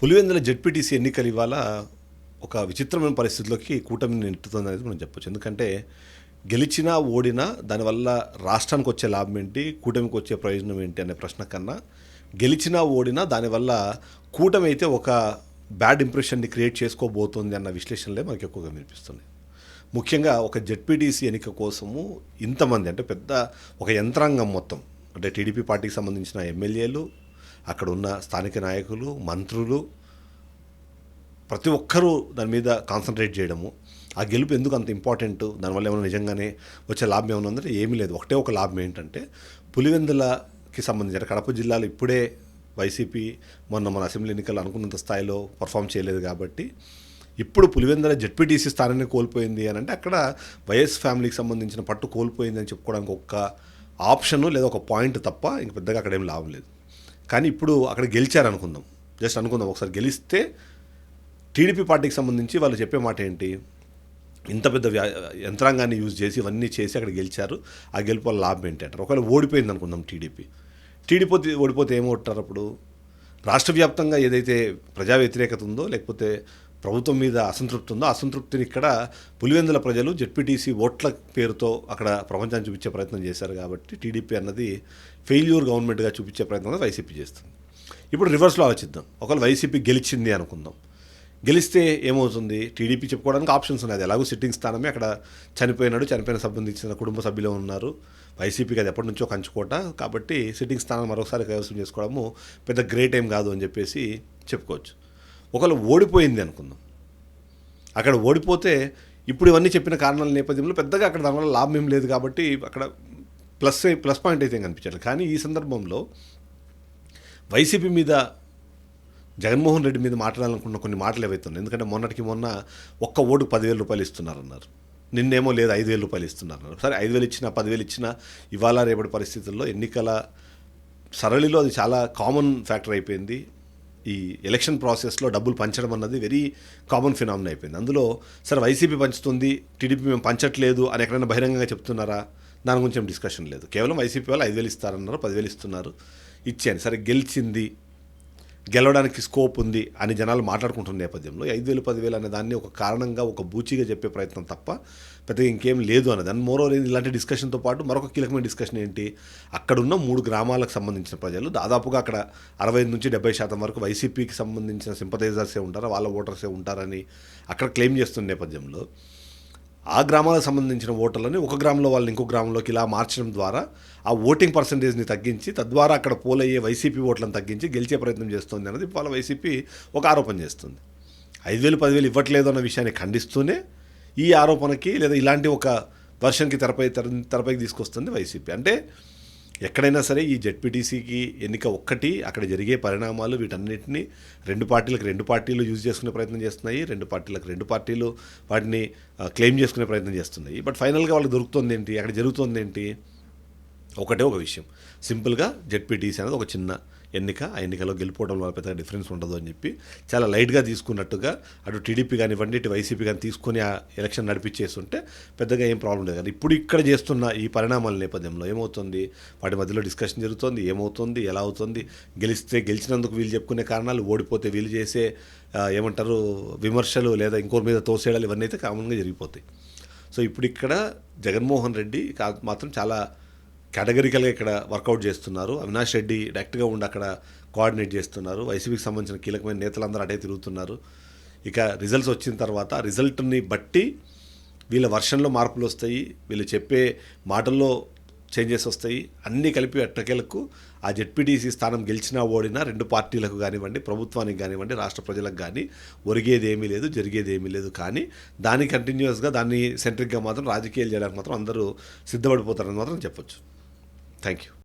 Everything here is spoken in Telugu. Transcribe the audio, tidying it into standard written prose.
పులివెందుల జెడ్పీటీసీ ఎన్నికలు ఇవాళ ఒక విచిత్రమైన పరిస్థితిలోకి కూటమిని నెట్టుతుందనేది మనం చెప్పొచ్చు. ఎందుకంటే గెలిచినా ఓడినా దానివల్ల రాష్ట్రానికి వచ్చే లాభం ఏంటి, కూటమికి వచ్చే ప్రయోజనం ఏంటి అనే ప్రశ్న కన్నా గెలిచినా ఓడినా దానివల్ల కూటమి అయితే ఒక బ్యాడ్ ఇంప్రెషన్ని క్రియేట్ చేసుకోబోతోంది అన్న విశ్లేషణలే మనకి ఎక్కువగా వినిపిస్తున్నాయి. ముఖ్యంగా ఒక జెడ్పీటీసీ ఎన్నిక కోసము ఇంతమంది అంటే పెద్ద ఒక యంత్రాంగం మొత్తం అంటే టీడీపీ పార్టీకి సంబంధించిన ఎమ్మెల్యేలు, అక్కడ ఉన్న స్థానిక నాయకులు, మంత్రులు ప్రతి ఒక్కరూ దాని మీద కాన్సన్ట్రేట్ చేయడము, ఆ గెలుపు ఎందుకు అంత ఇంపార్టెంట్, దానివల్ల ఏమైనా నిజంగానే వచ్చే లాభం ఏమైనా ఉందంటే ఏమీ లేదు. ఒకటే ఒక లాభం ఏంటంటే పులివెందులకి సంబంధించిన కడప జిల్లాలో ఇప్పుడే వైసీపీ మన అసెంబ్లీ ఎన్నికలు అనుకున్నంత స్థాయిలో పర్ఫామ్ చేయలేదు కాబట్టి ఇప్పుడు పులివెందుల జెడ్పీటీసీ స్థానాన్ని కోల్పోయింది అని అంటే అక్కడ వైఎస్ ఫ్యామిలీకి సంబంధించిన పట్టు కోల్పోయింది అని చెప్పుకోవడానికి ఒక ఆప్షను లేదా ఒక పాయింట్ తప్ప ఇంక పెద్దగా అక్కడ ఏం లాభం లేదు. కానీ ఇప్పుడు అక్కడ గెలిచారనుకుందాం, జస్ట్ అనుకుందాం, ఒకసారి గెలిస్తే టీడీపీ పార్టీకి సంబంధించి వాళ్ళు చెప్పే మాట ఏంటి, ఇంత పెద్ద యంత్రాంగాన్ని యూజ్ చేసి ఇవన్నీ చేసి అక్కడ గెలిచారు, ఆ గెలుపు వల్ల లాభం ఏంటి అంటారు. ఒకవేళ ఓడిపోయింది అనుకుందాం టీడీపీ ఓడిపోతే ఏమవుతారు అప్పుడు? రాష్ట్ర వ్యాప్తంగా ఏదైతే ప్రజా వ్యతిరేకత ఉందో లేకపోతే ప్రభుత్వం మీద అసంతృప్తి ఉందో అసంతృప్తిని ఇక్కడ పులివెందుల ప్రజలు జెడ్పీటీసీ ఓట్ల పేరుతో అక్కడ ప్రపంచాన్ని చూపించే ప్రయత్నం చేశారు కాబట్టి టీడీపీ అన్నది ఫెయిల్యూర్ గవర్నమెంట్గా చూపించే ప్రయత్నం వైసీపీ చేస్తుంది. ఇప్పుడు రివర్స్లో ఆలోచిద్దాం. ఒకవేళ వైసీపీ గెలిచింది అనుకుందాం, గెలిస్తే ఏమవుతుంది? టీడీపీ చెప్పుకోవడానికి ఆప్షన్స్ ఉన్నాయి. అది ఎలాగో సిట్టింగ్ స్థానమే, అక్కడ చనిపోయిన సంబంధించిన కుటుంబ సభ్యులు ఉన్నారు. వైసీపీకి అది ఎప్పటి నుంచో కంచుకోట కాబట్టి సిట్టింగ్ స్థానం మరొకసారి కైవసం చేసుకోవడము పెద్ద గ్రేట్ ఏం కాదు అని చెప్పేసి చెప్పుకోవచ్చు. ఒకవేళ ఓడిపోయింది అనుకుందాం, అక్కడ ఓడిపోతే ఇప్పుడు ఇవన్నీ చెప్పిన కారణాల నేపథ్యంలో పెద్దగా అక్కడ దానివల్ల లాభం ఏం లేదు కాబట్టి అక్కడ ప్లస్ పాయింట్ అయితే కనిపించాలి. కానీ ఈ సందర్భంలో వైసీపీ మీద జగన్మోహన్ రెడ్డి మీద మాట్లాడాలనుకున్న కొన్ని మాటలు ఏవైతున్నాయి. ఎందుకంటే మొన్న ఒక్క ఓటుకు 10,000 రూపాయలు ఇస్తున్నారన్నారు, నిన్నేమో లేదు 5,000 రూపాయలు ఇస్తున్నారన్నారు. సరే 5,000 ఇచ్చినా 10,000 ఇచ్చినా ఇవాళ రేపటి పరిస్థితుల్లో ఎన్నికల సరళిలో అది చాలా కామన్ ఫ్యాక్టర్ అయిపోయింది. ఈ ఎలక్షన్ ప్రాసెస్లో డబ్బులు పంచడం అన్నది వెరీ కామన్ ఫినామినా అయిపోయింది. అందులో సరే వైసీపీ పంచుతుంది, టీడీపీ మేము పంచట్లేదు అని ఎక్కడైనా బహిరంగంగా చెప్తున్నారా? దాని గురించి ఏం డిస్కషన్ లేదు. కేవలం వైసీపీ వాళ్ళు 5,000 ఇస్తారన్నారు, 10,000 ఇస్తున్నారు, ఇచ్చాను. సరే గెలిచింది, గెలవడానికి స్కోప్ ఉంది అని జనాలు మాట్లాడుకుంటున్న నేపథ్యంలో 5,000 10,000 అనే దాన్ని ఒక కారణంగా ఒక బూచిగా చెప్పే ప్రయత్నం తప్ప పెద్దగా ఇంకేం లేదు అన్నది. అండ్ మోరో ఇలాంటి డిస్కషన్తో పాటు మరొక కీలకమైన డిస్కషన్ ఏంటి, అక్కడున్న 3 గ్రామాలకు సంబంధించిన ప్రజలు దాదాపుగా అక్కడ 65-70% వరకు వైసీపీకి సంబంధించిన సింపథైజర్సే ఉంటారు, వాళ్ళ ఓటర్సే ఉంటారని అక్కడ క్లెయిమ్ చేస్తున్న నేపథ్యంలో ఆ గ్రామాలకు సంబంధించిన ఓటర్లని ఒక గ్రామంలో వాళ్ళని ఇంకో గ్రామంలోకి ఇలా మార్చడం ద్వారా ఆ ఓటింగ్ పర్సంటేజ్ని తగ్గించి తద్వారా అక్కడ పోలయ్యే వైసీపీ ఓట్లను తగ్గించి గెలిచే ప్రయత్నం చేస్తుంది అన్నది వాళ్ళ వైసీపీ ఒక ఆరోపణ చేస్తుంది. 5,000 10,000 ఇవ్వట్లేదు అన్న విషయాన్ని ఖండిస్తూనే ఈ ఆరోపణకి లేదా ఇలాంటి ఒక వర్షన్కి తెరపైకి తీసుకొస్తుంది వైసీపీ. అంటే ఎక్కడైనా సరే ఈ జెడ్పీటీసీకి ఎన్నిక ఒక్కటి, అక్కడ జరిగే పరిణామాలు వీటన్నిటిని రెండు పార్టీలు యూజ్ చేసుకునే ప్రయత్నం చేస్తున్నాయి, రెండు పార్టీలు వాటిని క్లెయిమ్ చేసుకునే ప్రయత్నం చేస్తున్నాయి. బట్ ఫైనల్గా వాళ్ళకి దొరుకుతుంది ఏంటి, అక్కడ జరుగుతుంది ఏంటి? ఒకటే ఒక విషయం, సింపుల్గా జెడ్పీటీసీ అనేది ఒక చిన్న ఎన్నిక, ఆ ఎన్నికలో గెలిపోవడం వల్ల పెద్దగా డిఫరెన్స్ ఉండదు అని చెప్పి చాలా లైట్గా తీసుకున్నట్టుగా అటు టీడీపీ కానివ్వండి ఇటు వైసీపీ కానీ తీసుకొని ఆ ఎలక్షన్ నడిపించేస్తుంటే పెద్దగా ఏం ప్రాబ్లం లేదు. కానీ ఇప్పుడు ఇక్కడ చేస్తున్న ఈ పరిణామాల నేపథ్యంలో ఏమవుతుంది, వాటి మధ్యలో డిస్కషన్ జరుగుతుంది, ఏమవుతుంది, ఎలా అవుతుంది, గెలిచినందుకు వీళ్ళు చెప్పుకునే కారణాలు, ఓడిపోతే వీళ్ళు చేసే ఏమంటారు విమర్శలు లేదా ఇంకోరి మీద తోసేయడాలు, ఇవన్నీ అయితే కామన్గా జరిగిపోతాయి. సో ఇప్పుడు ఇక్కడ జగన్మోహన్ రెడ్డి మాత్రం చాలా కేటగిరికల్గా ఇక్కడ వర్కౌట్ చేస్తున్నారు. అవినాష్ రెడ్డి డైరెక్ట్గా ఉండి అక్కడ కోఆర్డినేట్ చేస్తున్నారు. వైసీపీకి సంబంధించిన కీలకమైన నేతలందరూ అటే తిరుగుతున్నారు. ఇక రిజల్ట్స్ వచ్చిన తర్వాత రిజల్ట్ని బట్టి వీళ్ళ వర్షన్లో మార్పులు వస్తాయి, వీళ్ళు చెప్పే మాటల్లో చేంజెస్ వస్తాయి. అన్నీ కలిపి అట్టకేలకు ఆ జెడ్పీటీసీ స్థానం గెలిచినా ఓడినా రెండు పార్టీలకు కానివ్వండి, ప్రభుత్వానికి కానివ్వండి, రాష్ట్ర ప్రజలకు కానీ ఒరిగేది ఏమీ లేదు, జరిగేది ఏమీ లేదు. కానీ దాన్ని కంటిన్యూస్గా దాన్ని సెంట్రిక్గా మాత్రం రాజకీయాలు చేయడానికి మాత్రం అందరూ సిద్ధపడిపోతారని మాత్రం చెప్పొచ్చు. Thank you.